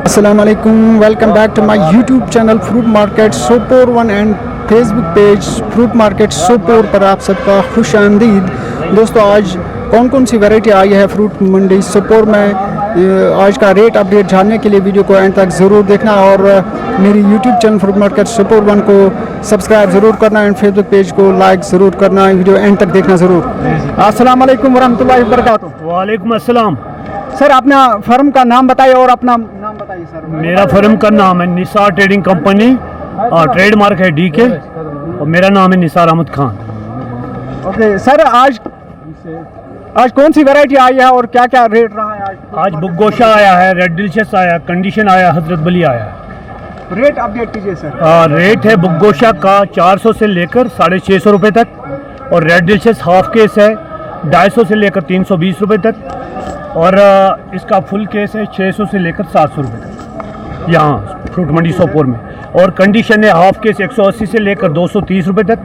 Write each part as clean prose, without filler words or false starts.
Assalamualaikum. Welcome back to my YouTube channel Fruit Market Sopor 1 and Facebook page Fruit Market Sopor पर आप सबका खुश आमदीद। दोस्तों आज कौन कौन सी वैरायटी आई है फ्रूट मंडी सोपोर में, आज का रेट अपडेट जानने के लिए वीडियो को एंड तक ज़रूर देखना और मेरी YouTube channel fruit market Sopore 1 को सब्सक्राइब ज़रूर करना एंड फेसबुक पेज को लाइक ज़रूर करना, वीडियो एंड तक देखना ज़रूर। अस्सलाम वालेकुम वरहमतुल्लाहि वबरकातुहू। वालेकुम अस्सलाम। सर अपना फर्म का नाम बताइए और अपना नाम बताइए सर। मेरा फर्म का नाम है निसार ट्रेडिंग कंपनी और ट्रेडमार्क है डीके और मेरा नाम है निसार अहमद खान। ओके सर, आज कौन सी वैरायटी आई है और क्या क्या रेट रहा है आज बुगगोशा आया है, रेड डिलीशियस आया, कंडीशन आया, हजरत बली आया है। रेट अपडेट कीजिए सर। रेट है बुगगोशा का 400 से लेकर 650 रुपये तक और रेड डिलीशियस हाफ केस है 250 से लेकर 320 रुपये तक और इसका फुल केस है 600 से लेकर 700 रुपये तक यहाँ फ्रूट मंडी सोपोर में। और कंडीशन है हाफ केस 180 से लेकर 230 रुपये तक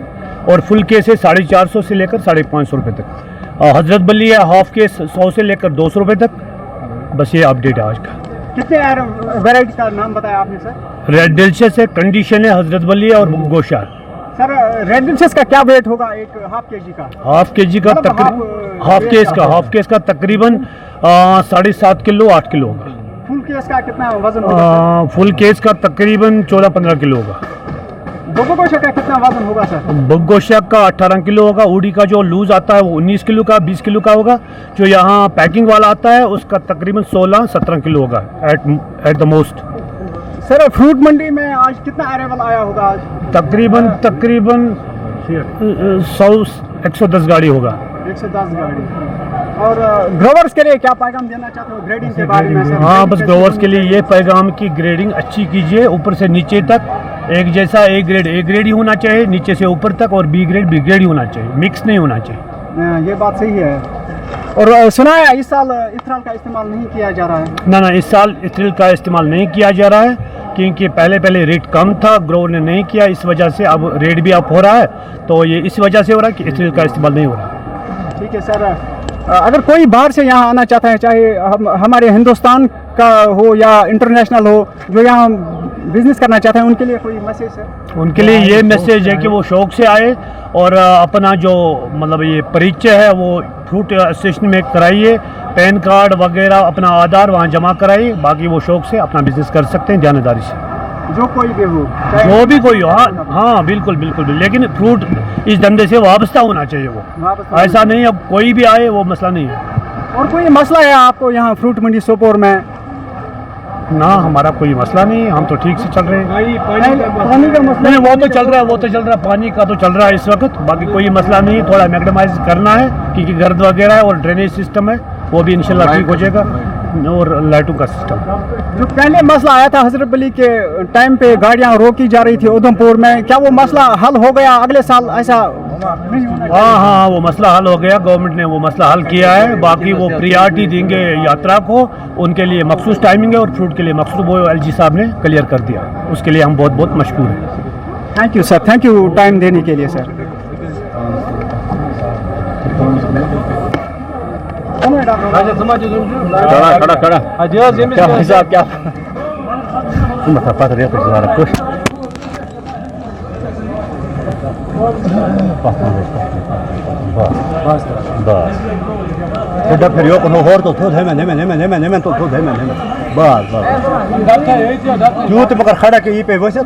और फुल केस है 450 से लेकर 550 रुपये तक। हजरत बली है हाफ केस 100 से लेकर 200 रुपये तक। बस ये अपडेट है आज का। कितने वैरायटी का नाम बताया आपने सर? रेड डिलीशियस है, कंडीशन है, हजरत बली है और बुगगोशा। सर रेड डिलीशियस का क्या वेट होगा एक हाफ केजी का? हाफ केजी का हाफ केस का तकरीबन 7.5 किलो 8 किलो होगा। फुल केस का कितना वजन होगा? फुल केस का तकरीबन 14-15 किलो होगा। बुगगोशा का कितना वजन होगा सर? बुगगोशा का 18 किलो होगा। उड़ी का जो लूज आता है वो 19 किलो का 20 किलो का होगा। जो यहाँ पैकिंग वाला आता है उसका तकरीबन 16-17 किलो होगा at the most. Sir fruit मंडी में आज कितना अराइवल आया होगा? आज तकरीबन 110 गाड़ी होगा। 110 गाड़ी। और ग्रोवर्स के लिए क्या पैगाम देना चाहते हो ग्रेडिंग के बारे में सर? हाँ, बस ग्रोवर्स के लिए ये पैगाम की ग्रेडिंग अच्छी कीजिए, ऊपर से नीचे तक एक जैसा ए ग्रेड ही होना चाहिए, नीचे से ऊपर तक, और बी ग्रेड ही होना चाहिए, मिक्स नहीं होना चाहिए। ये बात सही है। और सुना है इस साल इथेनॉल का इस्तेमाल नहीं किया जा रहा है? ना, इस साल इथेनॉल का इस्तेमाल नहीं किया जा रहा है क्योंकि पहले रेट कम था, ग्रोवर ने नहीं किया, इस वजह से अब रेट भी अप हो रहा है। तो ये इस वजह से हो रहा है कि इथेनॉल का इस्तेमाल नहीं हो रहा। ठीक है सर, अगर कोई बाहर से यहाँ आना चाहता है, चाहे हमारे हिंदुस्तान का हो या इंटरनेशनल हो, जो यहाँ बिजनेस करना चाहते हैं, उनके लिए कोई मैसेज है? उनके लिए ये मैसेज है कि वो शौक से आए और अपना जो मतलब ये परिचय है वो फ्रूट एसोसिएशन में कराइए, पैन कार्ड वगैरह अपना आधार वहाँ जमा कराइए, बाकी वो शौक से अपना बिजनेस कर सकते हैं जानदारी से। जो कोई भी हो, जो भी कोई हो। हाँ बिल्कुल, लेकिन फ्रूट इस धंधे से वाबस्ता होना चाहिए। वो ऐसा नहीं अब कोई भी आए वो मसला नहीं है। और कोई मसला है आपको यहाँ फ्रूट मंडी सोपोर में? ना, हमारा कोई मसला नहीं, हम तो ठीक से चल रहे हैं। पानी का मसला नहीं, वो तो चल रहा है, पानी का तो चल रहा है इस वक्त, बाकी कोई मसला नहीं। थोड़ा मैक्सिमाइज करना है क्योंकि गर्द वगैरह है और ड्रेनेज सिस्टम है वो भी इंशाल्लाह ठीक हो जाएगा, और लाइटों का सिस्टम। जो पहले मसला आया था हजरत बली के टाइम पे गाड़ियाँ रोकी जा रही थी उधमपुर में, क्या वो मसला हल हो गया? अगले साल ऐसा नहीं होना चाहिए? हाँ, वो मसला हल हो गया, गवर्नमेंट ने वो मसला हल किया है। बाकी वो प्रियॉरिटी देंगे यात्रा को, उनके लिए मखसूस टाइमिंग है और फ्रूट के लिए मखसूस वो LG साहब ने क्लियर कर दिया, उसके लिए हम बहुत मशहूर हैं। Thank you sir, thank you time देने के लिए सर। फिर यो कोनो और तो थोड़ है मैं तो थोड़ है मैं बस क्यों तो मगर खड़ा के ये पे बस